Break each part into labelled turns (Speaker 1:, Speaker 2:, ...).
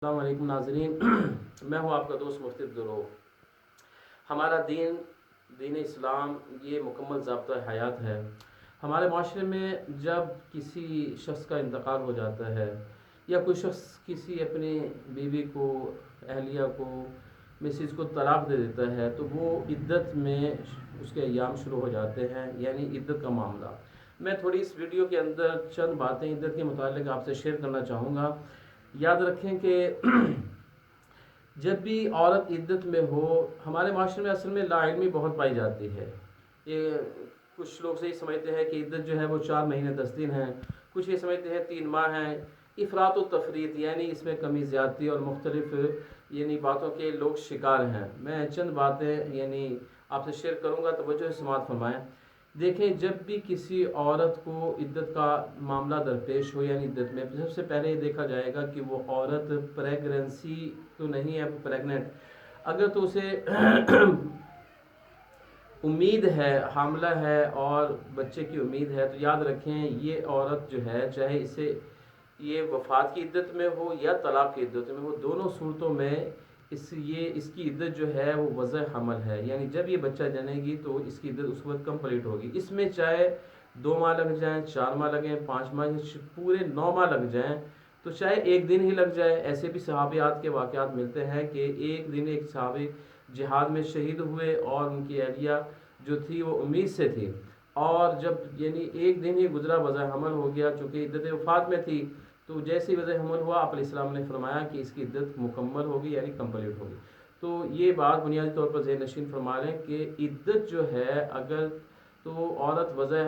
Speaker 1: السلام علیکم ناظرین میں ہوں آپ کا دوست مفتی عبدالرؤف۔ ہمارا دین اسلام یہ مکمل ضابطہ حیات ہے۔ ہمارے معاشرے میں جب کسی شخص کا انتقال ہو جاتا ہے یا کوئی شخص کسی اپنی بیوی کو، اہلیہ کو، مسز کو طلاق دے دیتا ہے تو وہ عدت میں اس کے ایام شروع ہو جاتے ہیں، یعنی عدت کا معاملہ۔ میں تھوڑی اس ویڈیو کے اندر چند باتیں عدت کے متعلق آپ سے شیئر کرنا چاہوں گا۔ یاد رکھیں کہ جب بھی عورت عدت میں ہو، ہمارے معاشرے میں اصل میں لا علمی بہت پائی جاتی ہے۔ یہ کچھ لوگ سے یہ سمجھتے ہیں کہ عدت جو ہے وہ 4 مہینے 10 دن ہے، کچھ یہ سمجھتے ہیں 3 ماہ ہیں۔ افراط و تفریط یعنی اس میں کمی زیادتی اور مختلف باتوں کے لوگ شکار ہیں۔ میں چند باتیں آپ سے شیئر کروں گا، توجہ سے سماعت فرمائیں۔ دیکھیں، جب بھی کسی عورت کو عدت کا معاملہ درپیش ہو، یعنی عدت میں سب سے پہلے یہ دیکھا جائے گا کہ وہ عورت پریگننسی تو نہیں ہے، پریگننٹ اگر تو اسے امید ہے، حاملہ ہے اور بچے کی امید ہے، تو یاد رکھیں یہ عورت جو ہے، چاہے اسے یہ وفات کی عدت میں ہو یا طلاق کی عدت میں ہو، دونوں صورتوں میں اس کی عدت جو ہے وہ وضع حمل ہے، یعنی جب یہ بچہ جنے گی تو اس کی عدت اس وقت کمپلیٹ ہوگی۔ اس میں چاہے 2 ماہ لگ جائیں، 4 ماہ لگیں، 5 ماہ، پورے 9 ماہ لگ جائیں، تو چاہے 1 دن ہی لگ جائے۔ ایسے بھی صحابیات کے واقعات ملتے ہیں کہ ایک دن ایک صحابی جہاد میں شہید ہوئے اور ان کی اہلیہ جو تھی وہ امید سے تھی، اور جب 1 دن ہی گزرا وضع حمل ہو گیا، چونکہ عدت وفات میں تھی، تو جیسے ہی وضع حمل ہوا آپ علیہ السلام نے فرمایا کہ اس کی عدت مکمل ہوگی، یعنی کمپلیٹ ہوگی۔ تو یہ بات بنیادی طور پر ذہن نشین فرما لیں کہ عدت جو ہے، اگر تو عورت وضع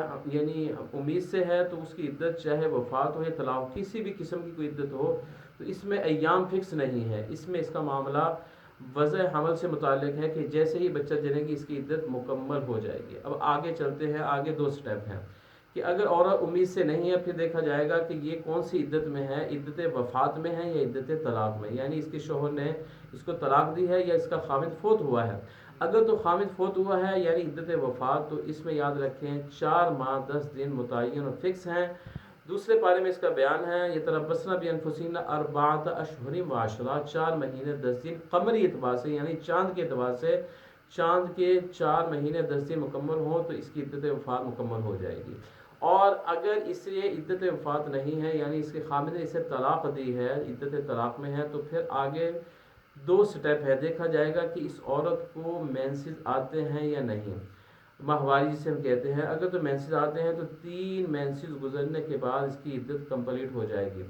Speaker 1: امید سے ہے تو اس کی عدت چاہے وفات ہو یا طلاق، کسی بھی قسم کی کوئی عدت ہو، تو اس میں ایام فکس نہیں ہے۔ اس میں اس کا معاملہ وضع حمل سے متعلق ہے کہ جیسے ہی بچہ جنے گی اس کی عدت مکمل ہو جائے گی۔ اب آگے چلتے ہیں، آگے 2 سٹیپ ہیں کہ اگر عورت امید سے نہیں ہے، پھر دیکھا جائے گا کہ یہ کون سی عدت میں ہے، عدت وفات میں ہے یا عدت طلاق میں، یعنی اس کے شوہر نے اس کو طلاق دی ہے یا اس کا خاوند فوت ہوا ہے۔ اگر تو خاوند فوت ہوا ہے یعنی عدت وفات، تو اس میں یاد رکھیں 4 ماہ 10 دن متعین اور فکس ہیں۔ دوسرے پارے میں اس کا بیان ہے، یتربصن بانفسہن 4 اشہر و عشرہ، 4 مہینے 10 دن قمری اعتبار سے، یعنی چاند کے اعتبار سے، چاند کے 4 مہینے 10 دن مکمل ہوں تو اس کی عدت وفات مکمل ہو جائے گی۔ اور اگر اس سے عدت وفات نہیں ہے، یعنی اس کے خاوند نے اسے طلاق دی ہے، عدت طلاق میں ہے، تو پھر آگے 2 سٹیپ ہے، دیکھا جائے گا کہ اس عورت کو مینسز آتے ہیں یا نہیں، ماہواری جسے ہم کہتے ہیں۔ اگر تو مینسز آتے ہیں تو 3 مینسز گزرنے کے بعد اس کی عدت کمپلیٹ ہو جائے گی،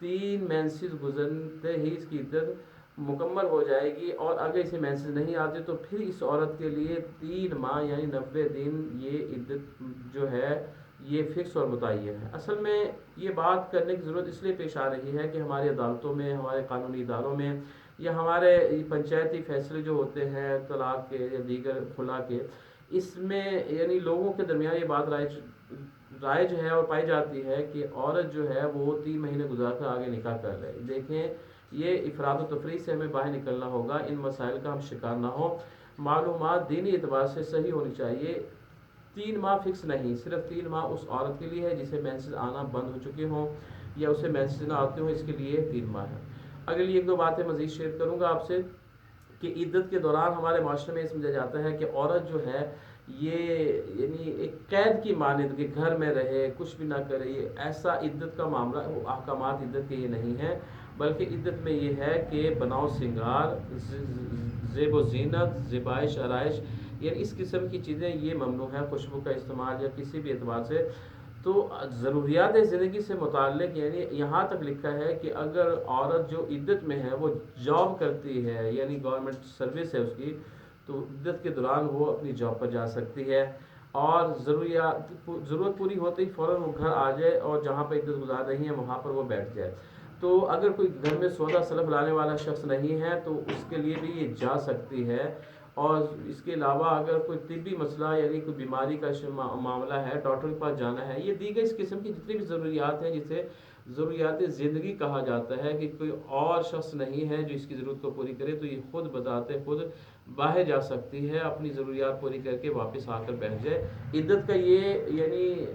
Speaker 1: 3 مینسز گزرتے ہی اس کی عدت مکمل ہو جائے گی۔ اور اگر اسے مینسز نہیں آتے تو پھر اس عورت کے لیے 3 ماہ یعنی 90 دن یہ عدت جو ہے یہ فکس اور متعین ہے۔ اصل میں یہ بات کرنے کی ضرورت اس لیے پیش آ رہی ہے کہ ہماری عدالتوں میں، ہمارے قانونی اداروں میں، یا ہمارے پنچایتی فیصلے جو ہوتے ہیں طلاق کے یا دیگر خلا کے، اس میں لوگوں کے درمیان یہ بات رائج ہے اور پائی جاتی ہے کہ عورت جو ہے وہ 3 مہینے گزار کر آگے نکاح کر رہے۔ دیکھیں، یہ افراد و تفریح سے ہمیں باہر نکلنا ہوگا، ان مسائل کا ہم شکار نہ ہوں۔ معلومات دینی اعتبار سے صحیح ہونی چاہیے۔ 3 ماہ فکس نہیں، صرف 3 ماہ اس عورت کے لیے ہے جسے مینسز آنا بند ہو چکے ہوں یا اسے مینسز نہ آتے ہوں، اس کے لیے 3 ماہ ہے۔ اگلی 1-2 باتیں مزید شیئر کروں گا آپ سے کہ عدت کے دوران ہمارے معاشرے میں یہ سمجھا جاتا ہے کہ عورت جو ہے یہ ایک قید کی مانند کہ گھر میں رہے، کچھ بھی نہ کرے۔ یہ ایسا عدت کا معاملہ، احکامات عدت کے یہ نہیں ہیں، بلکہ عدت میں یہ ہے کہ بناؤ سنگار، زیب و زینت، زیبائش آرائش، یعنی اس قسم کی چیزیں یہ ممنوع ہے، خوشبو کا استعمال یا کسی بھی اعتبار سے۔ تو ضروریات زندگی سے متعلق یہاں تک لکھا ہے کہ اگر عورت جو عدت میں ہے وہ جاب کرتی ہے، یعنی گورنمنٹ سروس ہے اس کی، تو عدت کے دوران وہ اپنی جاب پر جا سکتی ہے، اور ضرورت پوری ہوتے ہی فوراً وہ گھر آ جائے اور جہاں پہ عدت گزار رہی ہیں وہاں پر وہ بیٹھ جائے۔ تو اگر کوئی گھر میں سودا سلف لانے والا شخص نہیں ہے تو اس کے لیے بھی یہ جا سکتی ہے۔ اور اس کے علاوہ اگر کوئی طبی مسئلہ یعنی کوئی بیماری کا معاملہ ہے، ڈاکٹر کے پاس جانا ہے، یہ دیگر اس قسم کی جتنی بھی ضروریات ہیں جسے ضروریات زندگی کہا جاتا ہے کہ کوئی اور شخص نہیں ہے جو اس کی ضرورت کو پوری کرے، تو یہ خود بذات خود باہر جا سکتی ہے، اپنی ضروریات پوری کر کے واپس آ کر بیٹھ جائے۔ عدت کا یہ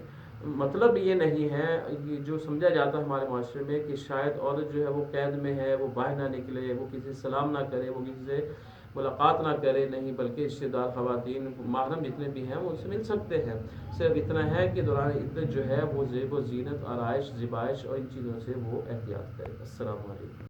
Speaker 1: مطلب یہ نہیں ہے، یہ جو سمجھا جاتا ہے ہمارے معاشرے میں کہ شاید عورت جو ہے وہ قید میں ہے، وہ باہر نہ نکلے، وہ کسی سے سلام نہ کرے، وہ کسی سے ملاقات نہ کرے، نہیں بلکہ رشتہ دار خواتین محرم جتنے بھی ہیں وہ ان سے مل سکتے ہیں۔ صرف اتنا ہے کہ دوران عدت جو ہے وہ زیب و زینت، آرائش، زیبائش اور ان چیزوں سے وہ احتیاط کرے۔ السلام علیکم۔